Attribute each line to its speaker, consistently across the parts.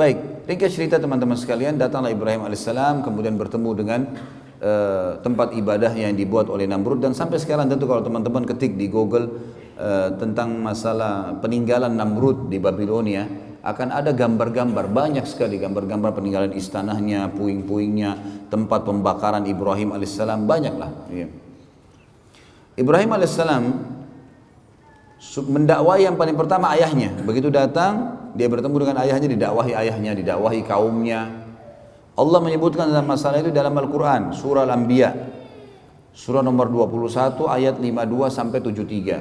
Speaker 1: Baik, ringkas cerita teman-teman sekalian, datanglah Ibrahim alaihissalam kemudian bertemu dengan tempat ibadah yang dibuat oleh Namrud, dan sampai sekarang tentu kalau teman-teman ketik di Google tentang masalah peninggalan Namrud di Babilonia, akan ada gambar-gambar, banyak sekali gambar-gambar peninggalan istananya, puing-puingnya, tempat pembakaran Ibrahim alaihissalam, banyaklah. Ya. Ibrahim alaihissalam mendakwai yang paling pertama ayahnya. Begitu datang, dia bertemu dengan ayahnya, didakwahi ayahnya, didakwahi kaumnya. Allah menyebutkan dalam masalah itu dalam Al-Quran, surah Al-Anbiya, surah nomor 21 ayat 52 sampai 73.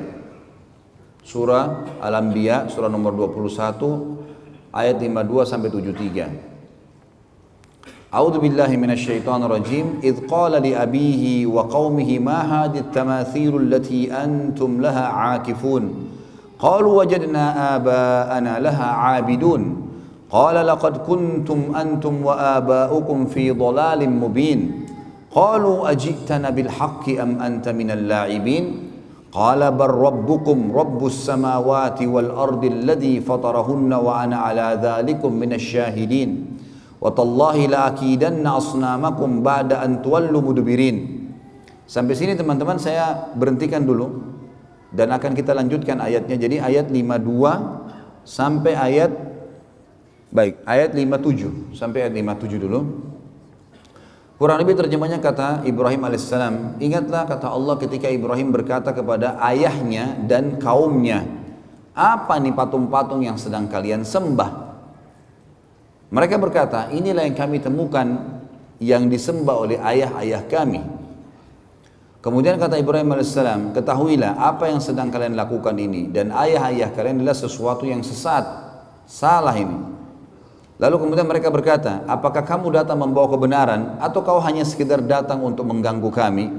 Speaker 1: Surah Al-Anbiya, surah nomor 21 ayat 52 sampai 73. A'udzu billahi minasyaitonir rajim. Idz qala li abihi wa qaumihi ma hadhihi at-tamathil allati antum laha 'akifun. Qalu wajadna aba'ana laha 'abidun. Qala laqad kuntum antum wa aba'ukum fi dhalalin mubin. Qalu aji'tana bil haqqi am anta minal la'ibin. Qala bal rabbukum rabbus samawati wal ardi alladhi fatarahunna wa ana 'ala dhalikum minasy syahidin. Watallahi la'akidanna asnamakum ba'da an tuwallu mudbirin. Sampai sini teman-teman saya berhentikan dulu dan akan kita lanjutkan ayatnya. Jadi ayat 52 sampai ayat ayat 57 sampai ayat 57 dulu. Kurang lebih terjemahnya kata Ibrahim alaihissalam, ingatlah kata Allah ketika Ibrahim berkata kepada ayahnya dan kaumnya, apa nih patung-patung yang sedang kalian sembah? Mereka berkata, inilah yang kami temukan yang disembah oleh ayah-ayah kami. Kemudian kata Ibrahim alaihissalam, ketahuilah apa yang sedang kalian lakukan ini dan ayah-ayah kalian adalah sesuatu yang sesat, salah ini. Lalu kemudian mereka berkata, apakah kamu datang membawa kebenaran atau kau hanya sekedar datang untuk mengganggu kami?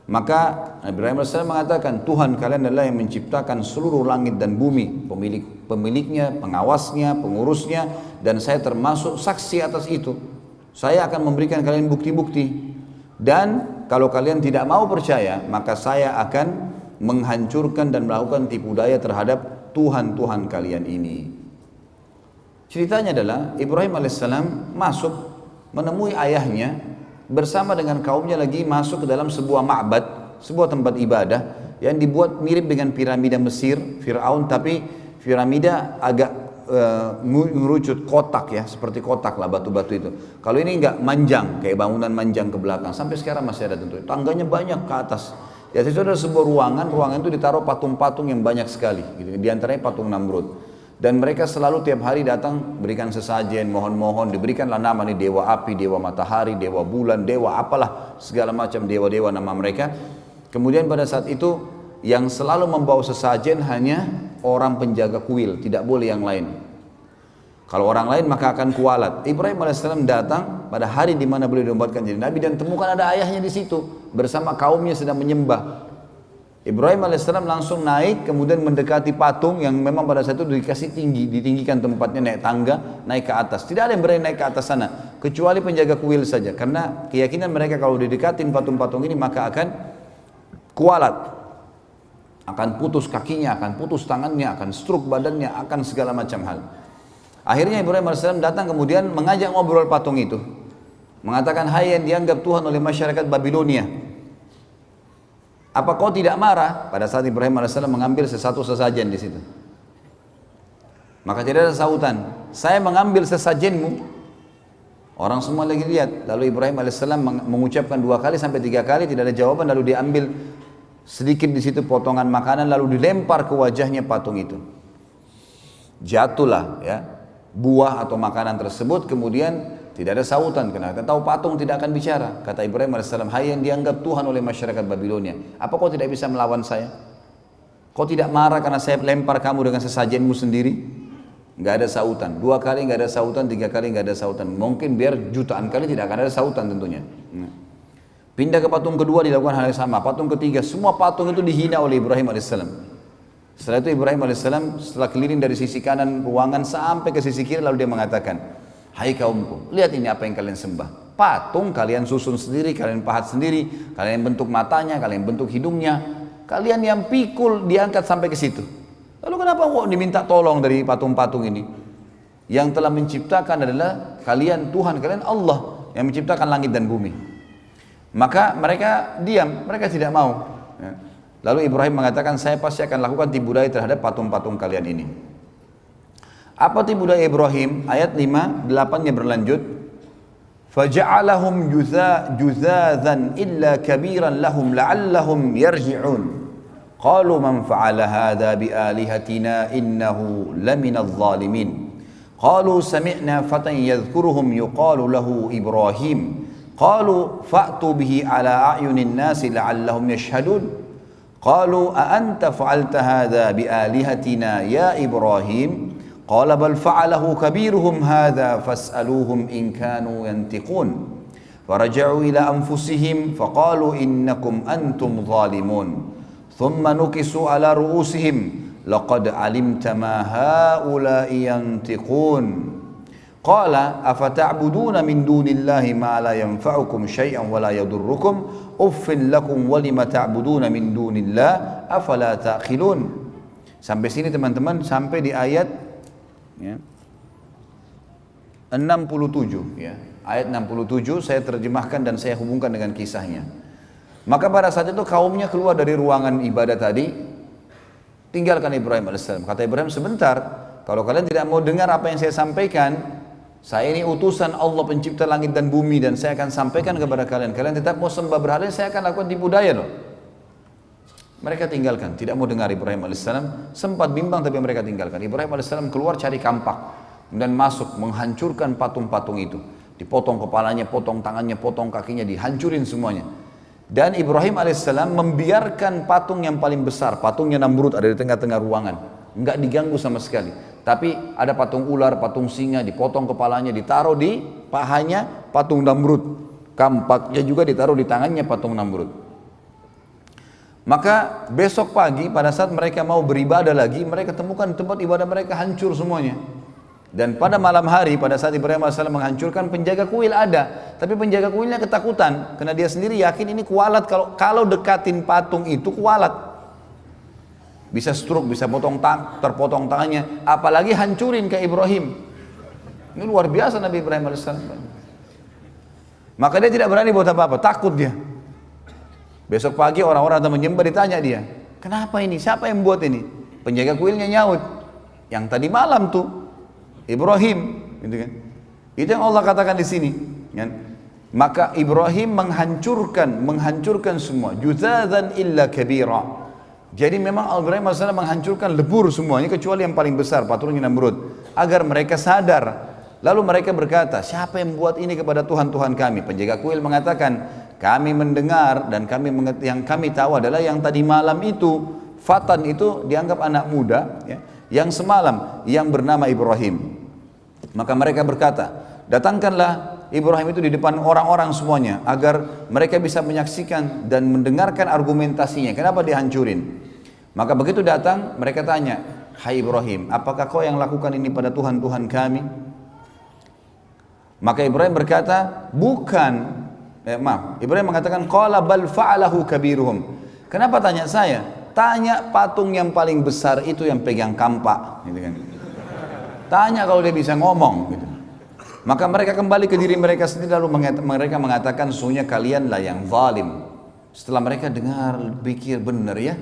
Speaker 1: Maka Ibrahim AS mengatakan, Tuhan kalian adalah yang menciptakan seluruh langit dan bumi, pemiliknya, pengawasnya, pengurusnya, dan saya termasuk saksi atas itu. Saya akan memberikan kalian bukti-bukti, dan kalau kalian tidak mau percaya, maka saya akan menghancurkan dan melakukan tipu daya terhadap Tuhan-Tuhan kalian ini. Ceritanya adalah Ibrahim AS masuk menemui ayahnya bersama dengan kaumnya lagi masuk ke dalam sebuah ma'bad, sebuah tempat ibadah yang dibuat mirip dengan piramida Mesir, Fir'aun, tapi piramida agak ngerucut kotak ya, seperti kotak lah batu-batu itu. Kalau ini enggak manjang, kayak bangunan manjang ke belakang, sampai sekarang masih ada tentu. Tangganya banyak ke atas. Di atas itu ada sebuah ruangan itu ditaruh patung-patung yang banyak sekali, gitu. Di antaranya patung Namrud. Dan mereka selalu tiap hari datang berikan sesajen, mohon-mohon, diberikanlah nama nih dewa api, dewa matahari, dewa bulan, dewa apalah, segala macam dewa-dewa nama mereka. Kemudian pada saat itu yang selalu membawa sesajen hanya orang penjaga kuil, tidak boleh yang lain. Kalau orang lain maka akan kualat. Ibrahim AS datang pada hari di mana beliau dinobatkan jadi nabi dan temukan ada ayahnya di situ bersama kaumnya sedang menyembah. Ibrahim AS langsung naik, kemudian mendekati patung yang memang pada saat itu dikasih tinggi, ditinggikan tempatnya, naik tangga, naik ke atas. Tidak ada yang berani naik ke atas sana, kecuali penjaga kuil saja. Karena keyakinan mereka kalau didekatin patung-patung ini maka akan kualat, akan putus kakinya, akan putus tangannya, akan stroke badannya, akan segala macam hal. Akhirnya Ibrahim AS datang kemudian mengajak ngobrol patung itu, mengatakan, hai yang dianggap Tuhan oleh masyarakat Babilonia, apa kau tidak marah? Pada saat Ibrahim AS mengambil sesuatu sesajen di situ, maka tidak ada sautan. Saya mengambil sesajenmu. Orang semua lagi lihat. Lalu Ibrahim AS mengucapkan 2 kali sampai 3 kali, tidak ada jawaban. Lalu diambil sedikit di situ potongan makanan, lalu dilempar ke wajahnya patung itu. Jatuhlah ya buah atau makanan tersebut. Kemudian tidak ada sautan, karena kita tahu patung tidak akan bicara. Kata Ibrahim AS, hai yang dianggap Tuhan oleh masyarakat Babilonia, apa kau tidak bisa melawan saya? Kau tidak marah karena saya lempar kamu dengan sesajenmu sendiri? Nggak ada sautan. 2 kali nggak ada sautan, 3 kali nggak ada sautan. Mungkin biar jutaan kali tidak akan ada sautan tentunya. Pindah ke patung kedua dilakukan hal yang sama. Patung ketiga, semua patung itu dihina oleh Ibrahim AS. Setelah itu Ibrahim AS setelah keliling dari sisi kanan ruangan sampai ke sisi kiri, lalu dia mengatakan, hai kaumku, lihat ini apa yang kalian sembah. Patung kalian susun sendiri, kalian pahat sendiri, kalian bentuk matanya, kalian bentuk hidungnya, kalian yang pikul diangkat sampai ke situ. Lalu kenapa kok diminta tolong dari patung-patung ini? Yang telah menciptakan adalah kalian, Tuhan kalian Allah yang menciptakan langit dan bumi. Maka mereka diam, mereka tidak mau. Lalu Ibrahim mengatakan, saya pasti akan lakukan tipu daya terhadap patung-patung kalian ini. Apa tipu daya Ibrahim? Ayat 5, 8-nya berlanjut. فَجَعَلَهُمْ جُذَاذًا إِلَّا كَبِيرًا لَهُمْ لَعَلَّهُمْ يَرْجِعُونَ قَالُوا مَنْ فَعَلَ هَذَا بِآلِهَتِنَا إِنَّهُ لَمِنَ الظَّالِمِينَ قَالُوا سَمِعْنَا فَتًى يَذْكُرُهُمْ يُقَالُ لَهُ إِبْرَاهِيمُ قَالُوا فَأْتُوا بِهِ عَلَى أَعْيُنِ النَّاسِ لَعَلَّهُمْ يَشْهَدُونَ قَالُوا أَأَنْتَ فَعَلْتَ هَذَا بِآلِهَتِنَا يَا إِبْرَاهِيمُ قال بل فعله كبيرهم هذا فاسألوهم إن كانوا ينطقون فرجعوا إلى أنفسهم فقالوا إنكم أنتم ظالمون ثم نكسوا على رؤوسهم لقد علمت ما هؤلاء ينطقون قال أفتعبدون من دون الله ما لا ينفعكم شيئا ولا يضركم أف لكم ولم تعبدون من دون الله أفلا تأخلون. Sampai sini teman-teman, sampai di ayat 67 ya. Ayat 67 saya terjemahkan dan saya hubungkan dengan kisahnya. Maka pada saat itu kaumnya keluar dari ruangan ibadah tadi, tinggalkan Ibrahim AS. Kata Ibrahim, sebentar, kalau kalian tidak mau dengar apa yang saya sampaikan, saya ini utusan Allah pencipta langit dan bumi dan saya akan sampaikan kepada kalian. Kalian tetap mau sembah berhala, saya akan lakukan tipu daya loh. Mereka tinggalkan, tidak mau dengar Ibrahim AS. Sempat bimbang tapi mereka tinggalkan. Ibrahim AS keluar cari kampak dan masuk menghancurkan patung-patung itu. Dipotong kepalanya, potong tangannya, potong kakinya, dihancurin semuanya. Dan Ibrahim AS membiarkan patung yang paling besar, patungnya Namrud ada di tengah-tengah ruangan. Enggak diganggu sama sekali. Tapi ada patung ular, patung singa, dipotong kepalanya, ditaruh di pahanya patung Namrud. Kampaknya juga ditaruh di tangannya patung Namrud. Maka besok pagi pada saat mereka mau beribadah lagi, mereka temukan tempat ibadah mereka hancur semuanya. Dan pada malam hari, pada saat Ibrahim AS menghancurkan, penjaga kuil ada. Tapi penjaga kuilnya ketakutan, karena dia sendiri yakin ini kualat, kalau dekatin patung itu kualat. Bisa stroke, bisa terpotong tangannya, apalagi hancurin ke Ibrahim. Ini luar biasa Nabi Ibrahim AS. Maka dia tidak berani buat apa-apa, takut dia. Besok pagi orang-orang yang menyembah ditanya dia, kenapa ini? Siapa yang buat ini? Penjaga kuilnya nyaut, yang tadi malam tuh Ibrahim, gitu kan? Itu yang Allah katakan di sini. Kan? Maka Ibrahim menghancurkan semua. Juzadzan illa kabira. Jadi memang Ibrahim AS menghancurkan lebur semuanya kecuali yang paling besar, patungnya Namrud, agar mereka sadar. Lalu mereka berkata, siapa yang buat ini kepada Tuhan-Tuhan kami? Penjaga kuil mengatakan, kami mendengar dan yang kami tahu adalah yang tadi malam itu, Fatan itu dianggap anak muda, ya, yang semalam, yang bernama Ibrahim. Maka mereka berkata, datangkanlah Ibrahim itu di depan orang-orang semuanya, agar mereka bisa menyaksikan dan mendengarkan argumentasinya, kenapa dihancurin. Maka begitu datang, mereka tanya, hai Ibrahim, apakah kau yang lakukan ini pada Tuhan-Tuhan kami? Maka Ibrahim berkata, bukan. Ibrahim mengatakan, qala bal fa'alahu kabiruhum. Kenapa tanya saya? Tanya patung yang paling besar itu yang pegang kampak, gitu kan. Tanya kalau dia bisa ngomong, gitu. Maka mereka kembali ke diri mereka sendiri, lalu mereka mengatakan, sesungguhnya kalianlah yang zalim. Setelah mereka dengar, pikir benar ya.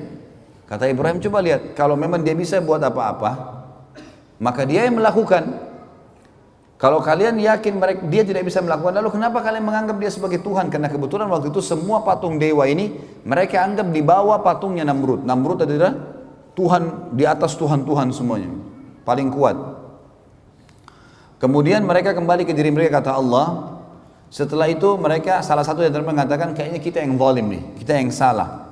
Speaker 1: Kata Ibrahim, coba lihat, kalau memang dia bisa buat apa-apa, maka dia yang melakukan. Kalau kalian yakin dia tidak bisa melakukan, lalu kenapa kalian menganggap dia sebagai Tuhan? Karena kebetulan waktu itu semua patung dewa ini mereka anggap di bawah patungnya Namrud. Namrud adalah Tuhan di atas Tuhan-Tuhan semuanya, paling kuat. Kemudian mereka kembali ke diri mereka, kata Allah. Setelah itu mereka salah satu yang mengatakan, kayaknya kita yang zalim nih, kita yang salah.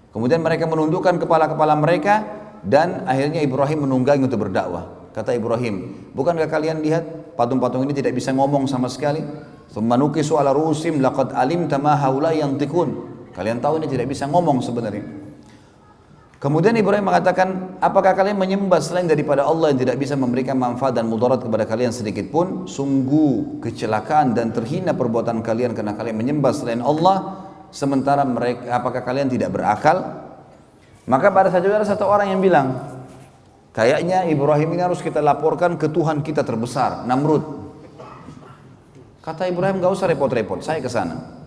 Speaker 1: Kemudian mereka menundukkan kepala-kepala mereka dan akhirnya Ibrahim menunggangi untuk berdakwah. Kata Ibrahim, bukankah kalian lihat patung-patung ini tidak bisa ngomong sama sekali? Tsumma nukisu ala ru'usim laqad alimta ma haula yantiqun. Kalian tahu ini tidak bisa ngomong sebenarnya. Kemudian Ibrahim mengatakan, apakah kalian menyembah selain daripada Allah yang tidak bisa memberikan manfaat dan mudarat kepada kalian sedikit pun? Sungguh kecelakaan dan terhina perbuatan kalian karena kalian menyembah selain Allah, sementara mereka, apakah kalian tidak berakal? Maka pada saat itu ada satu orang yang bilang, Kayaknya Ibrahim ini harus kita laporkan ke Tuhan kita terbesar, Namrud. Kata Ibrahim, gak usah repot-repot, saya ke sana.